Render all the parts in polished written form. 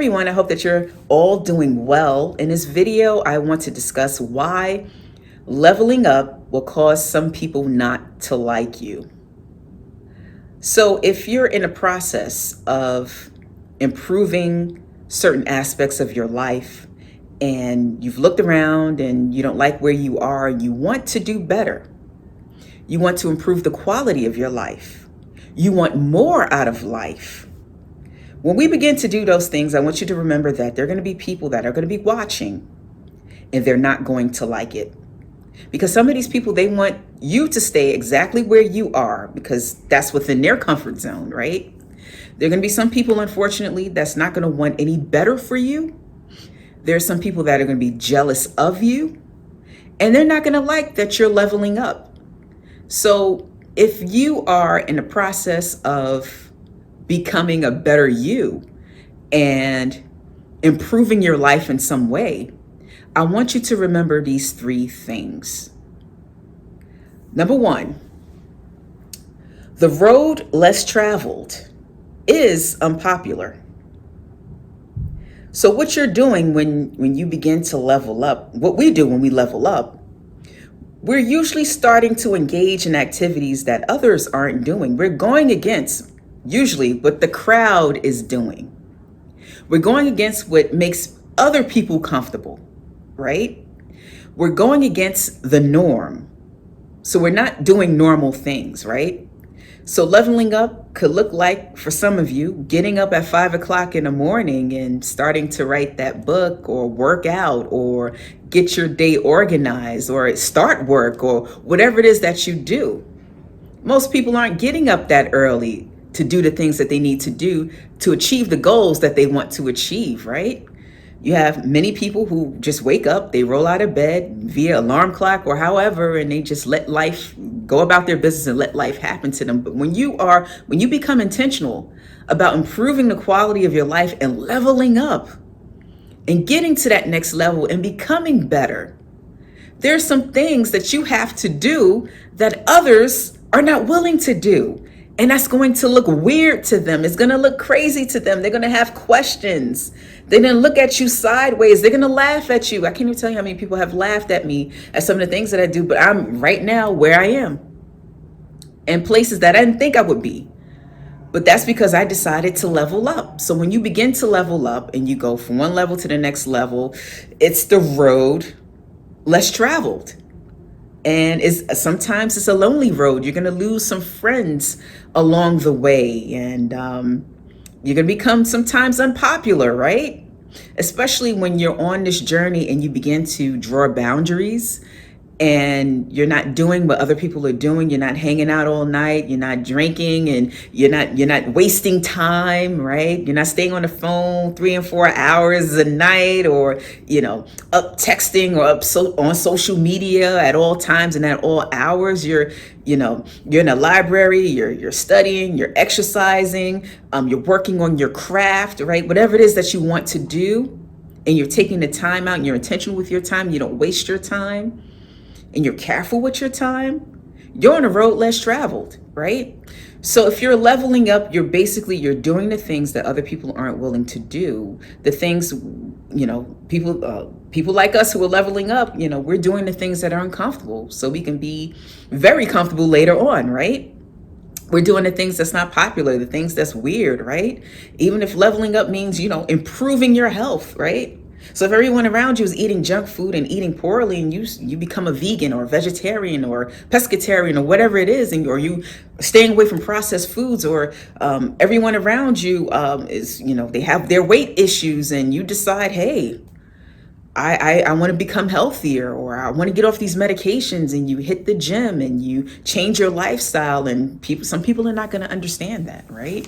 everyone. I hope that you're all doing well. In this video, I want to discuss why leveling up will cause some people not to like you. So if you're in a process of improving certain aspects of your life and you've looked around and you don't like where you are, you want to do better. You want to improve the quality of your life. You want more out of life. When we begin to do those things, I want you to remember that there are going to be people that are going to be watching and they're not going to like it. Because some of these people, they want you to stay exactly where you are because that's within their comfort zone, right? There are going to be some people, unfortunately, that's not going to want any better for you. There are some people that are going to be jealous of you, and they're not going to like that you're leveling up. So if you are in the process of becoming a better you and improving your life in some way, I want you to remember these three things. Number one, the road less traveled is unpopular. So what you're doing when you begin to level up, what we do when we level up, we're usually starting to engage in activities that others aren't doing. We're going against usually what the crowd is doing. We're going against what makes other people comfortable, right? We're going against the norm. So we're not doing normal things, right? So leveling up could look like, for some of you, getting up at 5 o'clock in the morning and starting to write that book or work out or get your day organized or start work or whatever it is that you do. Most people aren't getting up that early to do the things that they need to do to achieve the goals that they want to achieve, right? You have many people who just wake up, they roll out of bed via alarm clock or however, and they just let life go about their business and let life happen to them. But when you become intentional about improving the quality of your life and leveling up and getting to that next level and becoming better, there's some things that you have to do that others are not willing to do. And that's going to look weird to them. It's going to look crazy to them. They're going to have questions. They're going to look at you sideways. They're going to laugh at you. I can't even tell you how many people have laughed at me at some of the things that I do, but I'm right now where I am in places that I didn't think I would be. But that's because I decided to level up. So when you begin to level up and you go from one level to the next level, it's the road less traveled. And sometimes it's a lonely road. You're going to lose some friends along the way. And you're going to become sometimes unpopular, right? Especially when you're on this journey and you begin to draw boundaries and you're not doing what other people are doing. You're not hanging out all night. You're not drinking and you're not wasting time, right? You're not staying on the phone 3 and 4 hours a night or, up texting or on social media at all times and at all hours. You're in a library, you're studying, you're exercising, you're working on your craft, right? Whatever it is that you want to do and you're taking the time out and you're intentional with your time. You don't waste your time. And you're careful with your time, you're on a road less traveled, right? So if you're leveling up, you're doing the things that other people aren't willing to do. The things, people like us who are leveling up, we're doing the things that are uncomfortable so we can be very comfortable later on, right? We're doing the things that's not popular, the things that's weird, right? Even if leveling up means, improving your health, right? So if everyone around you is eating junk food and eating poorly and you become a vegan or a vegetarian or pescatarian or whatever it is, or you staying away from processed foods, or everyone around you is, they have their weight issues and you decide, hey, I want to become healthier or I want to get off these medications, and you hit the gym and you change your lifestyle, and some people are not going to understand that, right?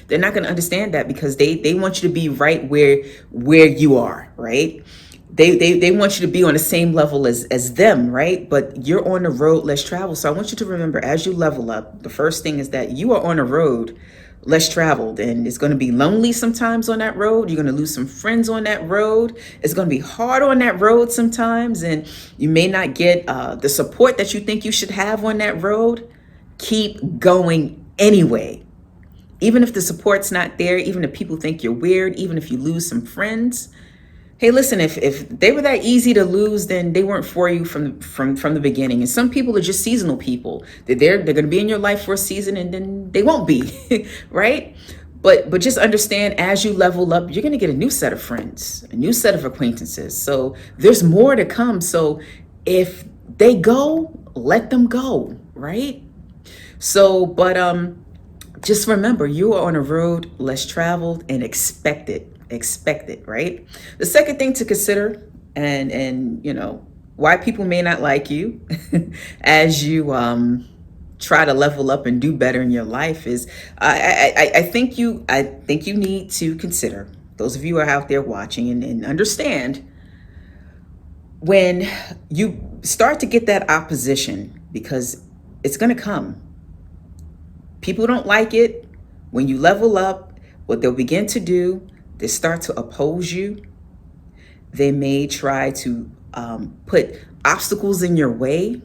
They're not going to understand that because they want you to be right where you are, right? They want you to be on the same level as them, right? But you're on the road less traveled. So I want you to remember, as you level up, the first thing is that you are on a road less traveled, and it's going to be lonely sometimes on that road. You're going to lose some friends on that road. It's going to be hard on that road sometimes, and you may not get the support that you think you should have on that road. Keep going anyway. Even if the support's not there, even if people think you're weird, even if you lose some friends, hey, listen, if they were that easy to lose, then they weren't for you from the beginning. And some people are just seasonal people. They're going to be in your life for a season and then they won't be, right? But just understand, as you level up, you're going to get a new set of friends, a new set of acquaintances. So there's more to come. So if they go, let them go, right? So, but just remember, you are on a road less traveled, and expect it, right? The second thing to consider, and why people may not like you as you try to level up and do better in your life, is I think you need to consider, those of you who are out there watching, and understand, when you start to get that opposition, because it's going to come. People don't like it. When you level up, what they'll begin to do, they start to oppose you. They may try to put obstacles in your way.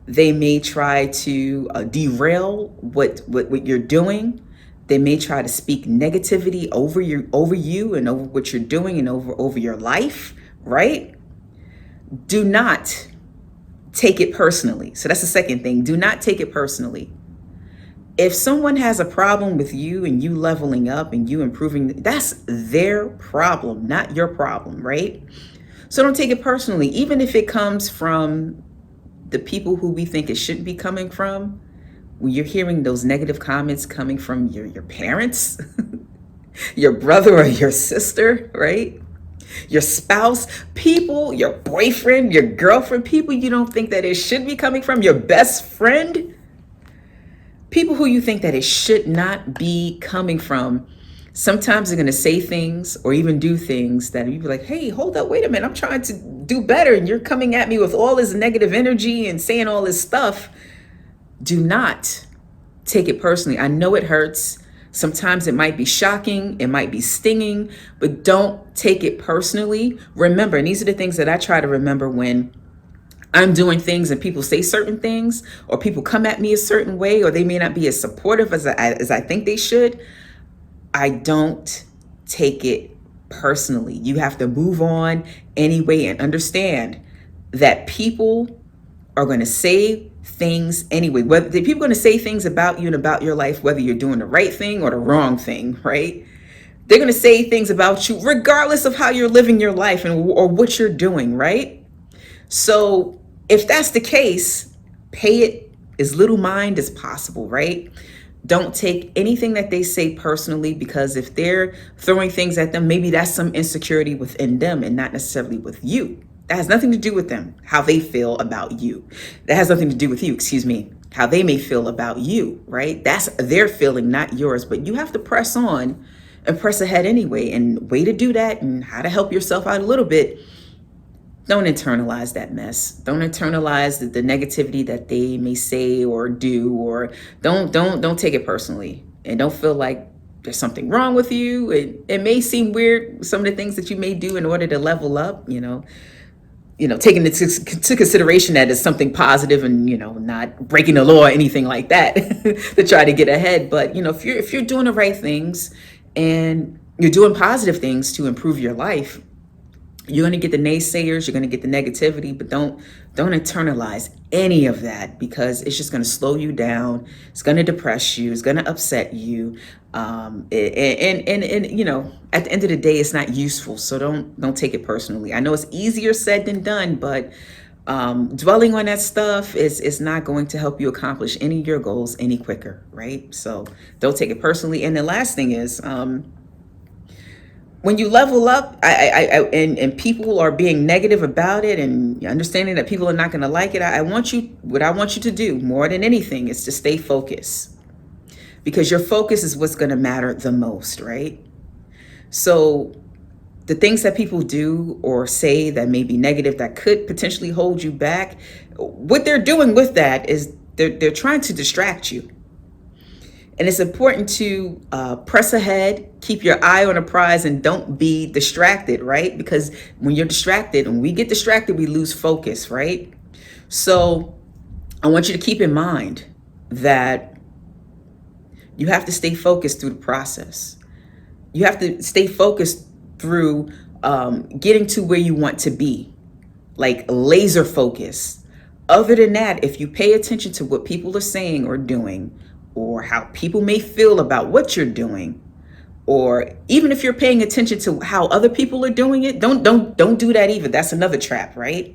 They may try to derail what you're doing. They may try to speak negativity over you and over what you're doing and over your life, right? Do not take it personally. So that's the second thing. Do not take it personally. If someone has a problem with you and you leveling up and you improving, that's their problem, not your problem, right? So don't take it personally, even if it comes from the people who we think it shouldn't be coming from. When you're hearing those negative comments coming from your parents, your brother or your sister, right? Your spouse, people, your boyfriend, your girlfriend, people you don't think that it should be coming from, your best friend, people who you think that it should not be coming from. Sometimes they're going to say things or even do things that you'd be like, hey, hold up, wait a minute, I'm trying to do better, and you're coming at me with all this negative energy and saying all this stuff. Do not take it personally. I know it hurts. Sometimes it might be shocking, it might be stinging, but don't take it personally. Remember, and these are the things that I try to remember when I'm doing things and people say certain things, or people come at me a certain way, or they may not be as supportive as I think they should. I don't take it personally. You have to move on anyway and understand that people are going to say things anyway. Whether the people are going to say things about you and about your life, whether you're doing the right thing or the wrong thing, right? They're going to say things about you regardless of how you're living your life or what you're doing, right? So if that's the case, pay it as little mind as possible, right? Don't take anything that they say personally, because if they're throwing things at them, maybe that's some insecurity within them and not necessarily with you. That has nothing to do with them, how they feel about you. That has nothing to do with you, how they may feel about you, right? That's their feeling, not yours. But you have to press on and press ahead anyway. And way to do that, and how to help yourself out a little bit, don't internalize that mess. Don't internalize the negativity that they may say or do, or don't take it personally, and don't feel like there's something wrong with you. It may seem weird, some of the things that you may do in order to level up, taking into consideration that it's something positive and, not breaking the law or anything like that to try to get ahead. But, if you're doing the right things and you're doing positive things to improve your life, you're going to get the naysayers, you're going to get the negativity, but don't internalize any of that, because it's just going to slow you down. It's going to depress you. It's going to upset you. And at the end of the day, it's not useful. So don't take it personally. I know it's easier said than done, but dwelling on that stuff is not going to help you accomplish any of your goals any quicker, right? So don't take it personally. And the last thing is, when you level up, and people are being negative about it, and understanding that people are not going to like it, what I want you to do more than anything is to stay focused, because your focus is what's going to matter the most, right? So the things that people do or say that may be negative, that could potentially hold you back, what they're doing with that is they're trying to distract you. And it's important to press ahead, keep your eye on a prize, and don't be distracted, right? Because when you're distracted, when we get distracted, we lose focus, right? So I want you to keep in mind that You have to stay focused through the process. You have to stay focused through getting to where you want to be, like laser focus. Other than that, if you pay attention to what people are saying or doing, or how people may feel about what you're doing, or even if you're paying attention to how other people are doing it, don't do that either. That's another trap, right?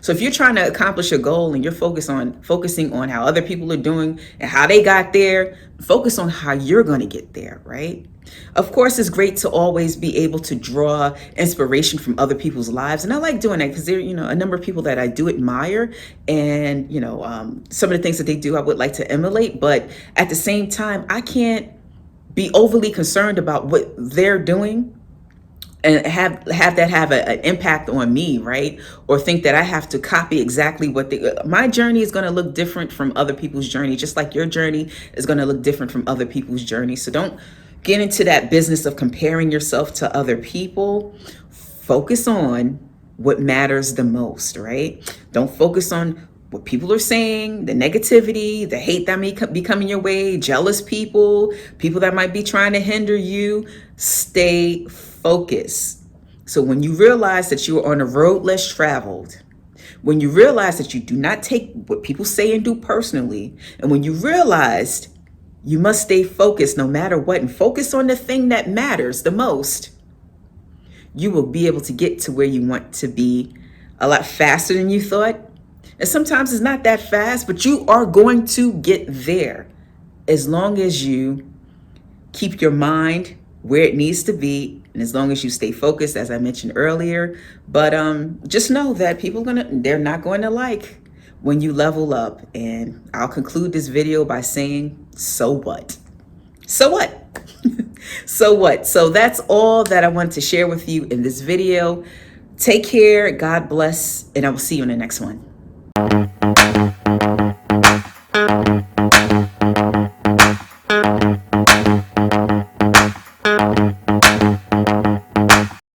So if you're trying to accomplish a goal and you're focusing on how other people are doing and how they got there, focus on how you're going to get there, right? Of course, it's great to always be able to draw inspiration from other people's lives. And I like doing that because there are, a number of people that I do admire, and, some of the things that they do, I would like to emulate. But at the same time, I can't be overly concerned about what they're doing and have that have an impact on me, right? Or think that I have to copy exactly what my journey is going to look different from other people's journey, just like your journey is going to look different from other people's journey. So don't get into that business of comparing yourself to other people. Focus on what matters the most, right? Don't focus on what people are saying, the negativity, the hate that may be coming your way, jealous people that might be trying to hinder you. Stay focused. So when you realize that you are on a road less traveled, when you realize that you do not take what people say and do personally, and when you realized you must stay focused no matter what, and focus on the thing that matters the most, you will be able to get to where you want to be a lot faster than you thought. And sometimes it's not that fast, but you are going to get there as long as you keep your mind where it needs to be, and as long as you stay focused, as I mentioned earlier. But just know that they're not going to like when you level up. And I'll conclude this video by saying, so what? So what? So what? So that's all that I wanted to share with you in this video. Take care, God bless, and I will see you in the next one.